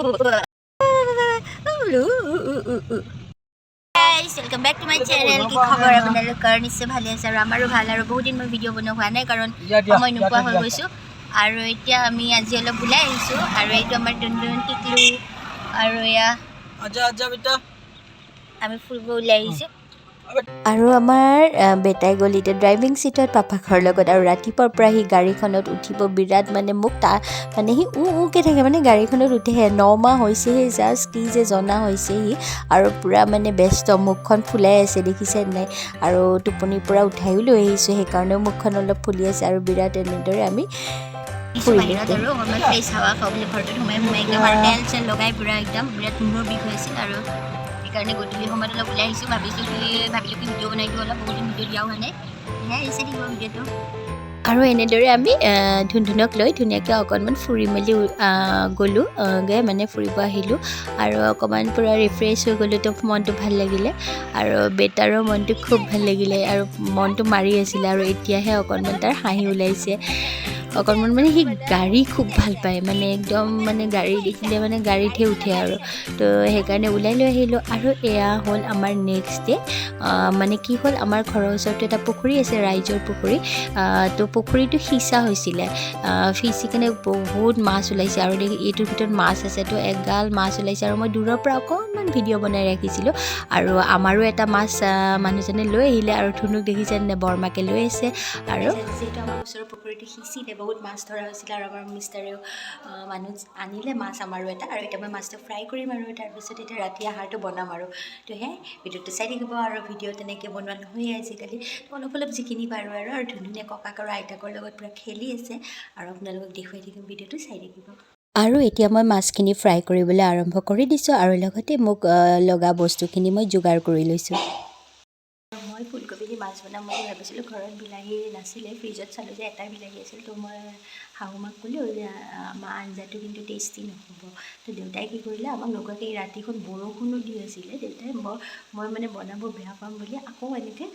Guys, welcome back to my channel. কি খবৰ আপোনালোকৰ নিশ্চয় ভালে আছে আৰু আমাৰো ভাল আৰু বহুত দিন মই ভিডিঅ' বনোৱা হোৱা নাই কাৰণ সময় নোপোৱা হৈ গৈছো আৰু এতিয়া আমি আজি অলপ ওলাই আহিছো আৰু এইটো আমাৰ দুন্দুন টিকলু আৰু এয়া আজা বেটা আমি ফুৰিব ওলাই আহিছো আৰু আমাৰ বেটাই গলিতে ড্ৰাইভিং সিটত পাপাকৰ লগত আৰু ৰাতিপুৱাৰ পৰা সি গাড়ীখনত উঠিব বিৰাট মানে মোক মানে সি উকে থাকে মানে গাড়ীখনত উঠেহে 9 মাহ হৈছেহে জাষ্ট কি যে জনা হৈছে সি আৰু পুৰা মানে ব্যস্ত মুখখন ফুলাই আছে দেখিছে নাই আৰু টোপনিৰ পৰা উঠাইও লৈ আহিছোঁ সেইকাৰণে মুখখন অলপ ফুলি আছে আৰু বিৰাট এনেদৰে আমি বাহিৰত আৰু অলপমান ফ্ৰেছ হাৱা খাওঁ বুলি ঘৰটোত সোমাই একদম আৰু তেল চেল লগাই পুৰা একদম বিৰাট মূৰৰ বিষ হৈ আছিল আৰু সেইকাৰণে গধূলি সময়ত অলপ ওলাই আহিছোঁ ভাবিলোঁ কি ভিডিঅ' বনাই দিওঁ অলপ বহুত দিন ভিডিঅ' দিয়াও হোৱা নাই সেয়াই আহিছে থাকিব ভিডিঅ'টো আৰু এনেদৰে আমি ধুনধুনক লৈ ধুনীয়াকৈ অকণমান ফুৰি মেলি গ'লোঁ মানে ফুৰিব আহিলোঁ আৰু অকণমান পূৰা ৰিফ্ৰেছ হৈ গ'লোঁ তো মনটো ভাল লাগিলে আৰু বেটাৰো মনটো খুব ভাল লাগিলে আৰু মনটো মাৰি আছিলে আৰু এতিয়াহে অকণমান তাৰ হাঁহি ওলাইছে অকণমান মানে সি গাড়ী খুব ভাল পায় মানে একদম মানে গাড়ী দেখিলে মানে গাড়ীতহে উঠে আৰু তো সেইকাৰণে ওলাই লৈ আহিলোঁ আৰু এয়া হ'ল আমাৰ নেক্সট ডে মানে কি হ'ল আমাৰ ঘৰৰ ওচৰতে এটা পুখুৰী আছে ৰাইজৰ পুখুৰী তো পুখুৰীটো সিঁচা হৈছিলে সিঁচি কিনে বহুত মাছ ওলাইছে আৰু এইটোৰ ভিতৰত মাছ আছে তো এগাল মাছ ওলাইছে আৰু মই দূৰৰ পৰা অকণমান ভিডিঅ' বনাই ৰাখিছিলোঁ আৰু আমাৰো এটা মাছ মানুহজনে লৈ আহিলে আৰু ধুনুক দেখিছেনে বৰমাকে লৈ আছে আৰু যিহেতু আমাৰ ওচৰৰ পুখুৰীটো সিঁচিলে বহুত মাছ ধৰা হৈছিলে আৰু আমাৰ মিষ্টাৰেও মানুহ আনিলে মাছ আমাৰো এটা আৰু এতিয়া মই মাছটো ফ্ৰাই কৰিম আৰু তাৰপিছত এতিয়া ৰাতি আহাৰটো বনাম আৰু তো সেয়াই ভিডিঅ'টো চাই থাকিব আৰু ভিডিঅ' তেনেকৈ বনোৱা নহয়েই আজিকালি তো অলপ যিখিনি পাৰোঁ আৰু ধুনীয়া ককাক আৰু আইতাকৰ লগত পূৰা খেলি আছে আৰু আপোনালোকক দেখুৱাই থাকিম ভিডিঅ'টো চাই থাকিব আৰু এতিয়া মই মাছখিনি ফ্ৰাই কৰিবলৈ আৰম্ভ কৰি দিছোঁ আৰু লগতে মোক লগা বস্তুখিনি মই যোগাৰ কৰি লৈছোঁ মই ফুলকবি দি মাছ বনাম বুলি ভাবিছিলোঁ ঘৰত বিলাহী নাছিলে ফ্ৰিজত চালোঁ যে এটাই বিলাহী আছিল তো মই শাহু মাক ক'লোঁ যে আমাৰ আঞ্জাটো কিন্তু টেষ্টি নহ'ব তো দেউতাই কি কৰিলে আমাক লগতে এই ৰাতিখন বৰষুণো দি আছিলে দেউতাই মই মানে বনাব বেয়া পাম বুলি আকৌ এনেকৈ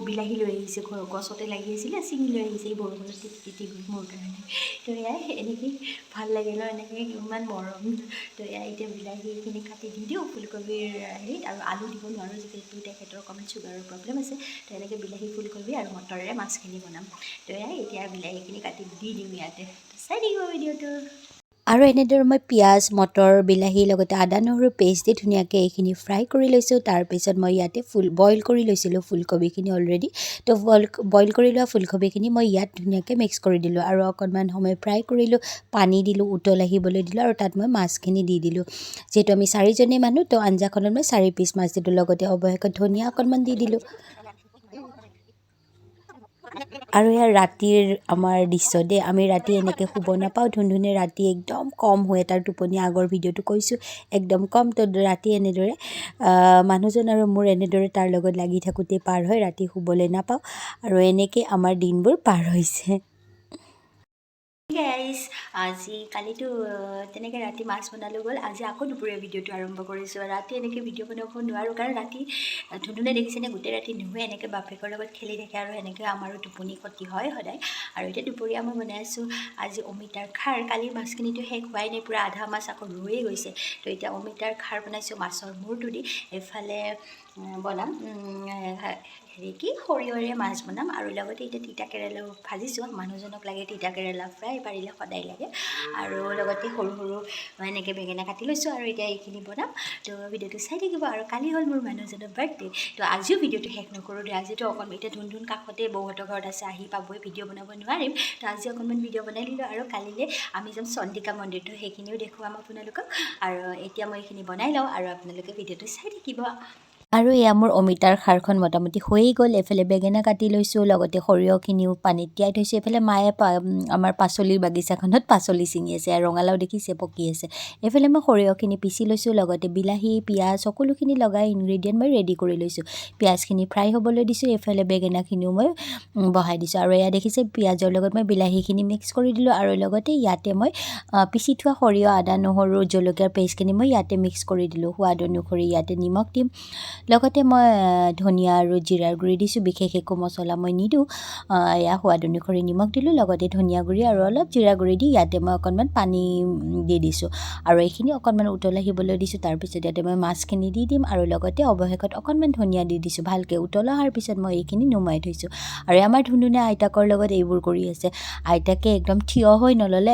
বিলাহী লৈ আহিছে গছতে লাগি আছিলে ছিঙি লৈ আহিছে এই বৰষুণত তিতি গ'ল মোৰ কাৰণে তো এয়াই এনেকৈ ভাল লাগে ন এনেকৈ ইমান মৰম তো এয়াই এতিয়া বিলাহীখিনি কাটি দি দিওঁ ফুলকবিৰ হেৰিত আৰু আলু দিব নোৱাৰোঁ যিহেতু তেখেতৰ অকণমান চুগাৰৰ প্ৰব্লেম আছে তো এনেকৈ বিলাহী ফুলকবি আৰু মটৰেৰে মাছখিনি বনাম তো এয়াই এতিয়া বিলাহীখিনি কাটি দি দিম ইয়াতে চাই থাকিব ভিডিঅ'টো আৰু এনেদৰে মই পিঁয়াজ মটৰ বিলাহী লগতে আদা নহৰু পেষ্ট দি ধুনীয়াকৈ এইখিনি ফ্ৰাই কৰি লৈছোঁ তাৰপিছত মই ইয়াতে বইল কৰি লৈছিলোঁ ফুলকবিখিনি অলৰেডি তো বইল কৰি লোৱা ফুলকবিখিনি মই ইয়াত ধুনীয়াকৈ মিক্স কৰি দিলোঁ আৰু অকণমান সময় ফ্ৰাই কৰিলোঁ পানী দিলোঁ উতল আহিবলৈ দিলোঁ আৰু তাত মই মাছখিনি দি দিলোঁ যিহেতু আমি 4জনী মানুহ তো আঞ্জাখনত মই 4 পিচ মাছ দিলোঁ লগতে অৱশেষত ধনিয়া অকণমান দি দিলোঁ আৰু ইয়াৰ ৰাতিৰ আমাৰ দৃশ্য দেই আমি ৰাতি এনেকৈ শুব নাপাওঁ ধুনধুনে ৰাতি একদম কম হয় তাৰ টোপনি আগৰ ভিডিঅ'টো কৈছোঁ একদম কম তো ৰাতি এনেদৰে মানুহজন আৰু মোৰ এনেদৰে তাৰ লগত লাগি থাকোঁতে পাৰ হয় ৰাতি শুবলৈ নাপাওঁ আৰু এনেকৈ আমাৰ দিনবোৰ পাৰ হৈছে গাইজ আজি কালিতো তেনেকৈ ৰাতি মাছ বনালোঁ গ'ল আজি আকৌ দুপৰীয়া ভিডিঅ'টো আৰম্ভ কৰিছোঁ ৰাতি এনেকৈ ভিডিঅ' বনাব নোৱাৰোঁ কাৰণ ৰাতি ধুনুনে দেখিছেনে গোটেই ৰাতি নুশুৱে এনেকৈ বাপেকৰ লগত খেলি থাকে আৰু এনেকৈ আমাৰো টোপনি ক্ষতি হয় সদায় আৰু এতিয়া দুপৰীয়া মই বনাই আছোঁ আজি অমিতাৰ খাৰ কালিৰ মাছখিনিতো শেষ হোৱাই নাই পূৰা আধা মাছ আকৌ ৰৈয়ে গৈছে তো এতিয়া অমিতাৰ খাৰ বনাইছোঁ মাছৰ মূৰটো দি এইফালে বনাম হেৰি কি সৰিয়হৰে মাছ বনাম আৰু লগতে এতিয়া তিতা কেৰেলাও ভাজিছোঁ মানুহজনক লাগে তিতা কেৰেলা ফ্ৰাই পাৰিলে সদায় লাগে আৰু লগতে সৰু সৰু এনেকৈ বেঙেনা কাটি লৈছোঁ আৰু এতিয়া এইখিনি বনাম তো ভিডিঅ'টো চাই থাকিব আৰু কালি হ'ল মোৰ মানুহজনৰ বাৰ্থডে তো আজিও ভিডিঅ'টো শেষ নকৰোঁ দে আজিতো অকণমান এতিয়া ধুন কাষতে বৌহঁতৰ ঘৰত আছে আহি পাবই ভিডিঅ' বনাব নোৱাৰিম তো আজি অকণমান ভিডিঅ' বনাই দিলোঁ আৰু কালিলৈ আমি যাম চন্দিকা মন্দিৰটো সেইখিনিও দেখুৱাম আপোনালোকক আৰু এতিয়া মই এইখিনি বনাই লওঁ আৰু আপোনালোকে ভিডিঅ'টো চাই থাকিব আৰু এয়া মোৰ অমিতাৰ খাৰখন মোটামুটি হৈয়ে গ'ল এফালে বেঙেনা কাটি লৈছোঁ লগতে সৰিয়হখিনিও পানীত তিয়াই থৈছোঁ এইফালে মায়ে আমাৰ পাচলিৰ বাগিচাখনত পাচলি ছিঙি আছে আৰু ৰঙালাও দেখিছে পকি আছে এইফালে মই সৰিয়হখিনি পিচি লৈছোঁ লগতে বিলাহী পিঁয়াজ সকলোখিনি লগাই ইনগ্ৰিডিয়েণ্ট মই ৰেডি কৰি লৈছোঁ পিঁয়াজখিনি ফ্ৰাই হ'বলৈ দিছোঁ এইফালে বেঙেনাখিনিও মই বহাই দিছোঁ আৰু এয়া দেখিছে পিঁয়াজৰ লগত মই বিলাহীখিনি মিক্স কৰি দিলোঁ আৰু লগতে ইয়াতে মই পিচি থোৱা সৰিয়হ আদা নহৰু জলকীয়াৰ পেষ্টখিনি মই ইয়াতে মিক্স কৰি দিলোঁ সোৱাদ অনুসৰি ইয়াতে নিমখ দিম লগতে মই ধনিয়া আৰু জিৰাৰ গুড়ি দিছোঁ, বিশেষ একো মছলা মই নিদিওঁ। এয়া সোৱাদ অনুসৰি নিমখ দিলোঁ, লগতে ধনিয়া গুড়ি আৰু অলপ জিৰা গুড়ি দি ইয়াতে মই অকণমান পানী দি দিছোঁ আৰু এইখিনি অকণমান উতল আহিবলৈ দিছোঁ। তাৰপিছত ইয়াতে মই মাছখিনি দি দিম আৰু লগতে অৱশেষত অকণমান ধনিয়া দি দিছোঁ। ভালকৈ উতল অহাৰ পিছত মই এইখিনি নুমাই থৈছোঁ আৰু আমাৰ ধুনুনে আইতাকৰ লগত এইবোৰ কৰি আছে। আইতাকে একদম থিয় হৈ নল'লে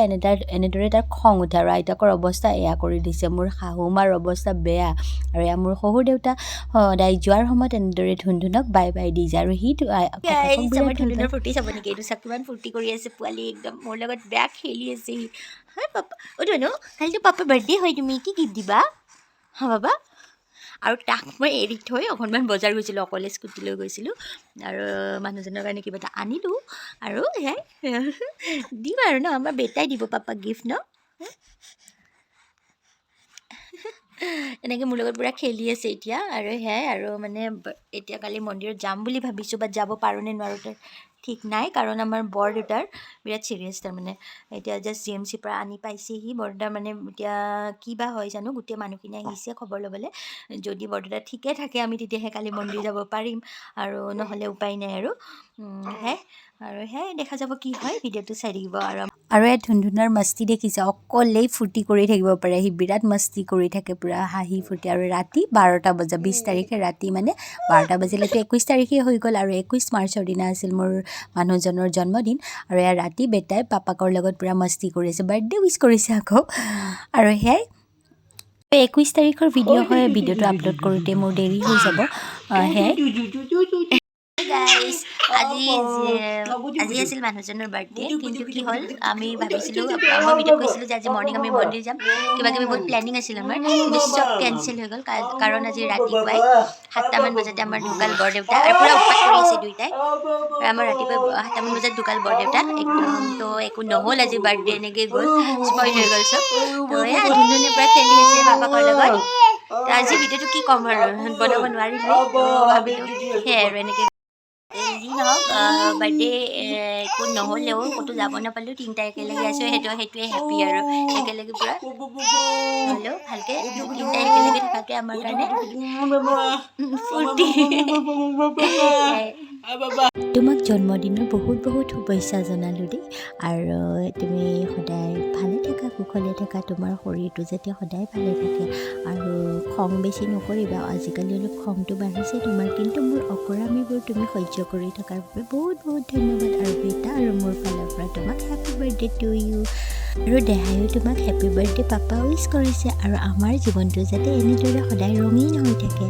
এনেদৰে তাৰ খং উঠে আৰু আইতাকৰ অৱস্থা এয়া কৰি দিছে। মোৰ শাহুমাৰ অৱস্থা বেয়া আৰু এয়া মোৰ শহুৰ দেউতা সদায় যোৱাৰ সময়ত এনেদৰে ধুনুক বাই বাই দি যায় আৰু সিটো আমাৰ ধুনুৰ ফূৰ্তি চাব নেকি? এইটো চাক কিমান ফূৰ্তি কৰি আছে পোৱালি, একদম মোৰ লগত বেয়া খেলি আছে সি। হয় পাপা, অ' ধুনু কালিতো পাপাৰ বাৰ্থডে হয়, তুমি কি গিফ্ট দিবা হা বাবা? আৰু তাক মই এৰি থৈ অকণমান বজাৰ গৈছিলোঁ, অকলে স্কুটি লৈ গৈছিলোঁ আৰু মানুহজনৰ কাৰণে কিবা এটা আনিলোঁ আৰু সেয়াই দিম আৰু ন, আমাৰ বেটাই দিব পাপাক গিফ্ট ন। এনেকৈ মোৰ লগত পূৰা খেলি আছে এতিয়া আৰু সেয়াই আৰু মানে এতিয়া কালি মন্দিৰত যাম বুলি ভাবিছোঁ, বাট যাব পাৰোঁ নে নোৱাৰোঁ তাৰ ঠিক নাই, কাৰণ আমাৰ বৰদেউতাৰ বিৰাট চিৰিয়াছ। তাৰমানে এতিয়া জাষ্ট GMCৰ পৰা আনি পাইছেহি। বৰদেউতাৰ মানে এতিয়া কি বা হয় জানো, গোটেই মানুহখিনি আহিছে খবৰ ল'বলৈ। যদি বৰদেউতা ঠিকে থাকে আমি তেতিয়াহে কালি মন্দিৰ যাব পাৰিম আৰু নহ'লে উপায় নাই আৰু সেয়াই দেখা যাব কি হয়। ভিডিঅ'টো চাই থাকিব আৰু এই ধুনুৰ মস্তি দেখিছে, অকলেই ফূৰ্তি কৰি থাকিব পাৰে। সি বিৰাট মস্তি কৰি থাকে, পূৰা হাঁহি ফূৰ্তি। আৰু ৰাতি 12টা বজা, 20 তাৰিখে ৰাতি মানে 12টা বাজিলেতো 21 তাৰিখে হৈ গ'ল আৰু 21 মাৰ্চৰ দিনা আছিল মোৰ মানুহজনৰ জন্মদিন আৰু এয়া ৰাতি বেটাই পাপাকৰ লগত পূৰা মস্তি কৰিছে, বাৰ্থডে উইচ কৰিছে আকৌ। আৰু সেয়াই 21 তাৰিখৰ ভিডিঅ' হয়, ভিডিঅ'টো আপলোড কৰোঁতে মোৰ দেৰি হৈ যাব। সেয়াই গাইজ, আজি আছিল মানুহজনৰ বাৰ্থডে, কিন্তু কি হ'ল আমি ভাবিছিলোঁ, মই ভিডিঅ'ত কৈছিলোঁ যে আজি মৰ্ণিং আমি মন্দিৰ যাম, কিবা কিবি বহুত প্লেনিং আছিল আমাৰ, কিন্তু চব কেঞ্চেল হৈ গ'ল। কাৰণ আজি ৰাতিপুৱাই 7টামান বজাতে আমাৰ ঢুকাল বৰদেউতা আৰু পূৰা উৎপাত কৰি আছে দুইটাই। আমাৰ ৰাতিপুৱাই 7টামান বজাত ঢুকাল বৰদেউতা, একদম তো একো নহ'ল। আজি বাৰ্থডে এনেকৈ গ'ল, স্পইল হৈ গ'ল চব। তো এয়া ধুনুনে পূৰা খেলি আছে পাপাকৰ লগত। তো আজি ভিডিঅ'টো কি ক'ম আৰু বনাব নোৱাৰিলোঁ, তো ভাবিলোঁ সেয়াই আৰু এনেকৈ যি নহওক বাৰ্থডে একো নহ'লেও, ক'তো যাব নাপালেও, 3টা একেলগে আছোঁ, সেইটোৱে হেপ্পী আৰু একেলগে পূৰা হ'লেও ভালকৈ 3টা একেলগে থকাটোৱে আমাৰ কাৰণে ফূৰ্তি। তোমাক জন্মদিনৰ বহুত বহুত শুভেচ্ছা জনালোঁ দেই, আৰু তুমি সদায় ভালে থাকা, কুশলে থাকা, তোমাৰ শৰীৰটো যাতে সদায় ভালে থাকে আৰু খং বেছি নকৰিবা। আজিকালি অলপ খংটো বাঢ়িছে তোমাৰ, কিন্তু মোৰ অকৰামীবোৰ তুমি সহ্য কৰি থকাৰ বাবে বহুত বহুত ধন্যবাদ। আৰু বেটা আৰু মোৰ ফালৰ পৰা তোমাক হেপ্পী বাৰ্থডে টু ইউ। আৰু দেহায়ো তোমাক হেপ্পী বাৰ্থডে পাপা উইচ কৰিছে, আৰু আমাৰ জীৱনটো যাতে এনেদৰে সদায় ৰঙীন হৈ থাকে।